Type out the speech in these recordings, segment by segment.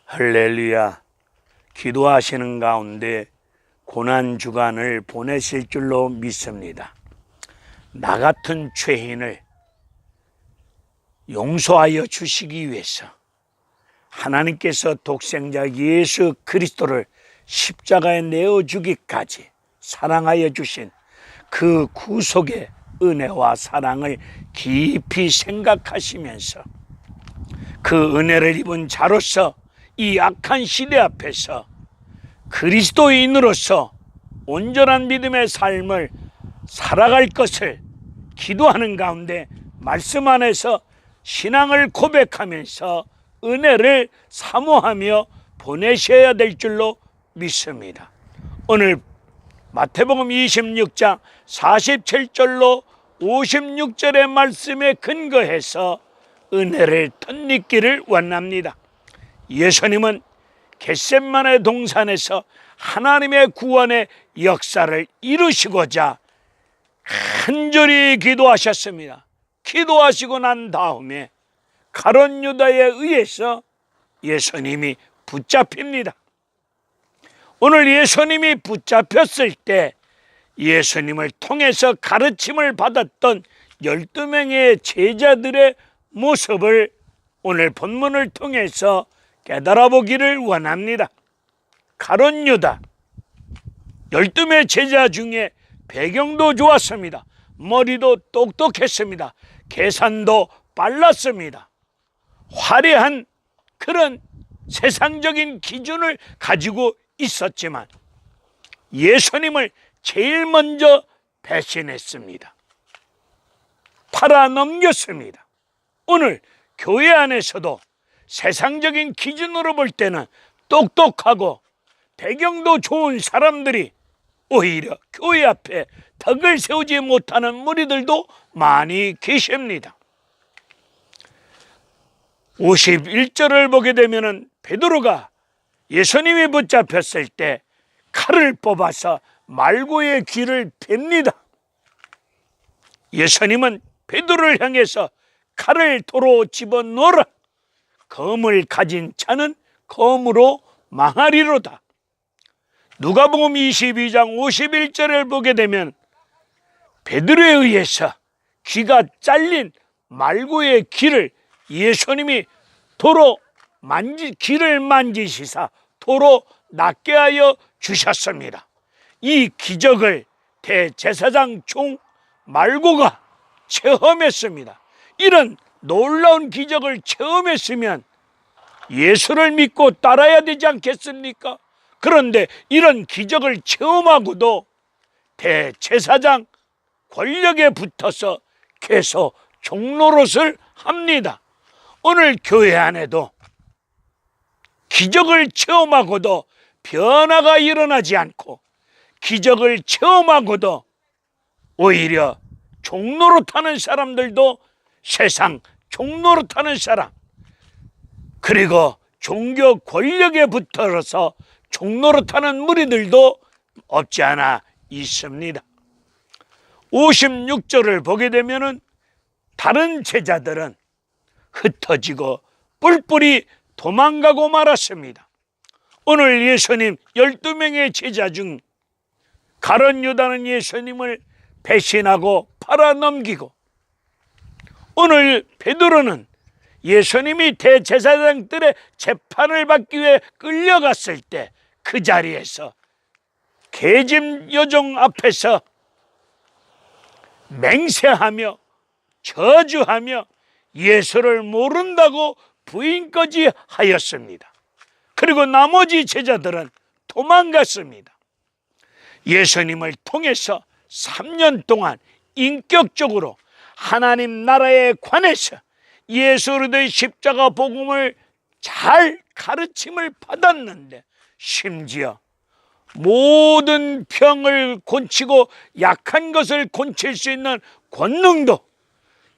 할렐루야. 기도하시는 가운데 고난주간을 보내실 줄로 믿습니다. 나 같은 죄인을 용서하여 주시기 위해서 하나님께서 독생자 예수 그리스도를 십자가에 내어주기까지 사랑하여 주신 그 구속의 은혜와 사랑을 깊이 생각하시면서 그 은혜를 입은 자로서 이 악한 시대 앞에서 그리스도인으로서 온전한 믿음의 삶을 살아갈 것을 기도하는 가운데 말씀 안에서 신앙을 고백하면서 은혜를 사모하며 보내셔야 될 줄로 믿습니다. 오늘 마태복음 26장 47절로 56절의 말씀에 근거해서 은혜를 덧입기를 원합니다. 예수님은 겟세마네 동산에서 하나님의 구원의 역사를 이루시고자 간절히 기도하셨습니다. 기도하시고 난 다음에 가룟 유다에 의해서 예수님이 붙잡힙니다. 오늘 예수님이 붙잡혔을 때 예수님을 통해서 가르침을 받았던 12명의 제자들의 모습을 오늘 본문을 통해서 깨달아 보기를 원합니다. 가룟 유다 12명의 제자 중에 배경도 좋았습니다. 머리도 똑똑했습니다. 계산도 빨랐습니다. 화려한 그런 세상적인 기준을 가지고 있었지만 예수님을 제일 먼저 배신했습니다. 팔아넘겼습니다. 오늘 교회 안에서도 세상적인 기준으로 볼 때는 똑똑하고 배경도 좋은 사람들이 오히려 교회 앞에 덕을 세우지 못하는 무리들도 많이 계십니다. 51절을 보게 되면 베드로가 예수님이 붙잡혔을 때 칼을 뽑아서 말고의 귀를 팹니다. 예수님은 베드로를 향해서 칼을 도로 집어넣어라. 검을 가진 자는 검으로 망하리로다. 누가복음 22장 51절을 보게 되면 베드로에 의해서 귀가 잘린 말고의 귀를 예수님이 도로 귀를 만지시사 도로 낫게 하여 주셨습니다. 이 기적을 대제사장 중 말고가 체험했습니다. 이런 놀라운 기적을 체험했으면 예수를 믿고 따라야 되지 않겠습니까? 그런데 이런 기적을 체험하고도 대제사장 권력에 붙어서 계속 종노릇을 합니다. 오늘 교회 안에도 기적을 체험하고도 변화가 일어나지 않고 기적을 체험하고도 오히려 종노릇하는 사람들도 세상 종노릇하는 사람, 그리고 종교 권력에 붙어서 종노릇하는 무리들도 없지 않아 있습니다. 56절을 보게 되면 다른 제자들은 흩어지고 뿔뿔이 도망가고 말았습니다. 오늘 예수님 12명의 제자 중 가룟 유다는 예수님을 배신하고 팔아넘기고, 오늘 베드로는 예수님이 대제사장들의 재판을 받기 위해 끌려갔을 때 그 자리에서 계집 여종 앞에서 맹세하며 저주하며 예수를 모른다고 부인까지 하였습니다. 그리고 나머지 제자들은 도망갔습니다. 예수님을 통해서 3년 동안 인격적으로 하나님 나라에 관해서 예수의 십자가 복음을 잘 가르침을 받았는데, 심지어 모든 병을 고치고 약한 것을 고칠 수 있는 권능도,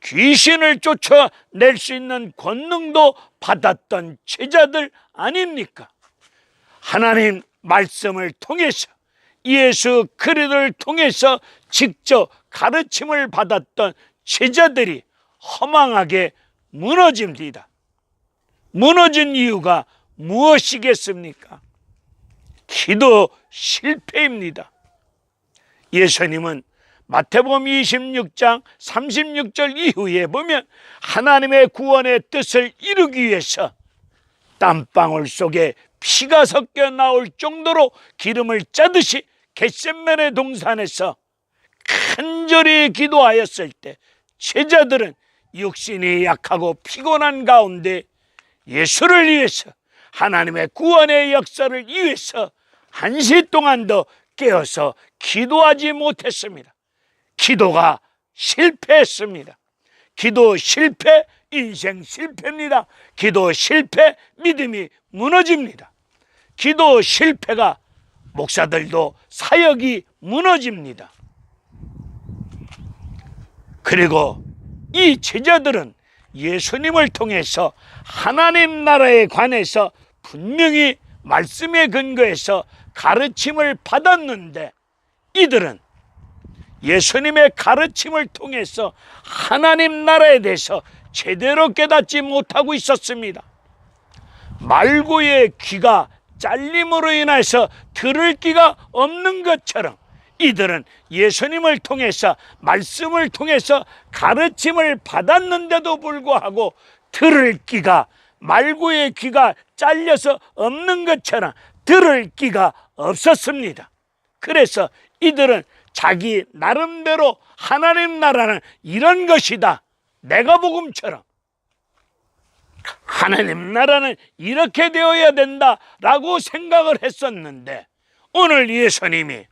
귀신을 쫓아낼 수 있는 권능도 받았던 제자들 아닙니까? 하나님 말씀을 통해서 예수 그리스도를 통해서 직접 가르침을 받았던 제자들이 허망하게 무너집니다. 무너진 이유가 무엇이겠습니까? 기도 실패입니다. 예수님은 마태복음 26장 36절 이후에 보면 하나님의 구원의 뜻을 이루기 위해서 땀방울 속에 피가 섞여 나올 정도로 기름을 짜듯이 겟세마네 동산에서 간절히 기도하였을 때 제자들은 육신이 약하고 피곤한 가운데 예수를 위해서, 하나님의 구원의 역사를 위해서 한시 동안 더 깨어서 기도하지 못했습니다. 기도가 실패했습니다. 기도 실패, 인생 실패입니다. 기도 실패, 믿음이 무너집니다. 기도 실패가 목사들도 사역이 무너집니다. 그리고 이 제자들은 예수님을 통해서 하나님 나라에 관해서 분명히 말씀에 근거해서 가르침을 받았는데, 이들은 예수님의 가르침을 통해서 하나님 나라에 대해서 제대로 깨닫지 못하고 있었습니다. 말고의 귀가 잘림으로 인해서 들을 귀가 없는 것처럼 이들은 예수님을 통해서, 말씀을 통해서 가르침을 받았는데도 불구하고 들을 귀가, 말고의 귀가 잘려서 없는 것처럼 들을 귀가 없었습니다. 그래서 이들은 자기 나름대로 하나님 나라는 이런 것이다, 내가 복음처럼 하나님 나라는 이렇게 되어야 된다라고 생각을 했었는데, 오늘 예수님이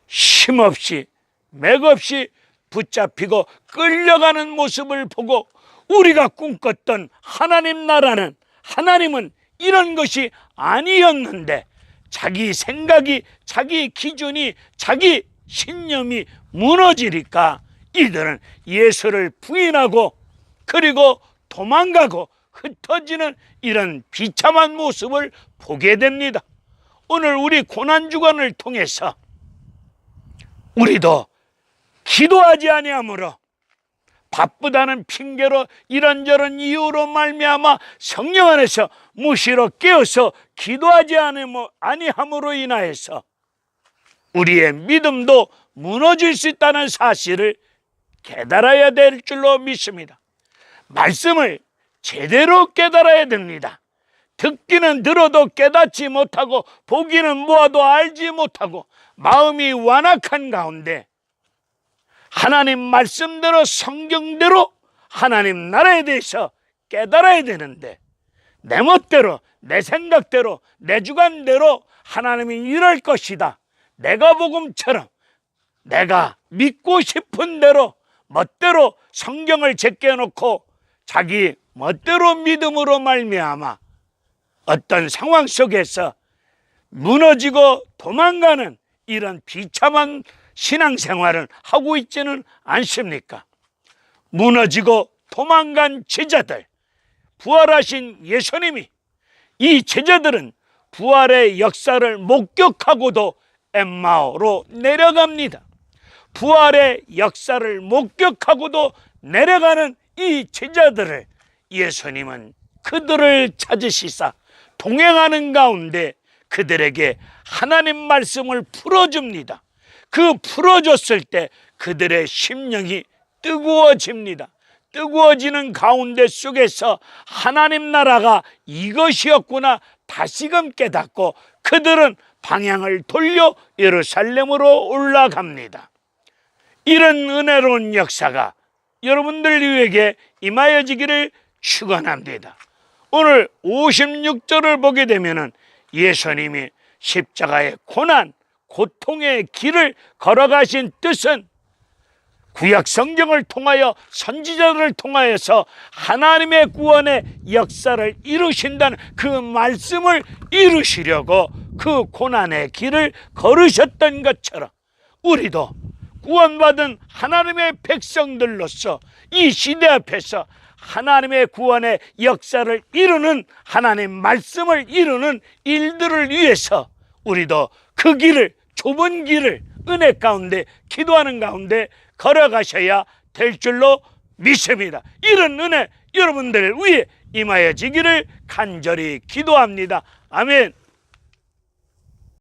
쉼없이 맥없이 붙잡히고 끌려가는 모습을 보고 우리가 꿈꿨던 하나님 나라는, 하나님은 이런 것이 아니었는데, 자기 생각이, 자기 기준이, 자기 신념이 무너지니까 이들은 예수를 부인하고 그리고 도망가고 흩어지는 이런 비참한 모습을 보게 됩니다. 오늘 우리 고난주간을 통해서 우리도 기도하지 아니하므로, 바쁘다는 핑계로 이런저런 이유로 말미암아 성령 안에서 무시로 깨어서 기도하지 아니함으로 인하여서 우리의 믿음도 무너질 수 있다는 사실을 깨달아야 될 줄로 믿습니다. 말씀을 제대로 깨달아야 됩니다. 듣기는 들어도 깨닫지 못하고 보기는 보아도 알지 못하고 마음이 완악한 가운데 하나님 말씀대로, 성경대로 하나님 나라에 대해서 깨달아야 되는데, 내 멋대로, 내 생각대로, 내 주관대로 하나님이 이럴 것이다, 내가 복음처럼 내가 믿고 싶은 대로 멋대로 성경을 제껴놓고 자기 멋대로 믿음으로 말미암아 어떤 상황 속에서 무너지고 도망가는 이런 비참한 신앙생활을 하고 있지는 않습니까? 무너지고 도망간 제자들, 부활하신 예수님이, 이 제자들은 부활의 역사를 목격하고도 엠마오로 내려갑니다. 부활의 역사를 목격하고도 내려가는 이 제자들을 예수님은 그들을 찾으시사 동행하는 가운데 그들에게 하나님 말씀을 풀어줍니다. 그 풀어줬을 때 그들의 심령이 뜨거워집니다. 뜨거워지는 가운데 속에서 하나님 나라가 이것이었구나 다시금 깨닫고 그들은 방향을 돌려 예루살렘으로 올라갑니다. 이런 은혜로운 역사가 여러분들 위에게 임하여지기를 축원합니다. 오늘 56절을 보게 되면 예수님이 십자가의 고난, 고통의 길을 걸어가신 뜻은 구약 성경을 통하여 선지자들을 통하여서 하나님의 구원의 역사를 이루신다는 그 말씀을 이루시려고 그 고난의 길을 걸으셨던 것처럼 우리도 구원받은 하나님의 백성들로서 이 시대 앞에서 하나님의 구원의 역사를 이루는, 하나님 말씀을 이루는 일들을 위해서 우리도 그 길을, 좁은 길을 은혜 가운데, 기도하는 가운데 걸어가셔야 될 줄로 믿습니다. 이런 은혜 여러분들 위에 임하여지기를 간절히 기도합니다. 아멘.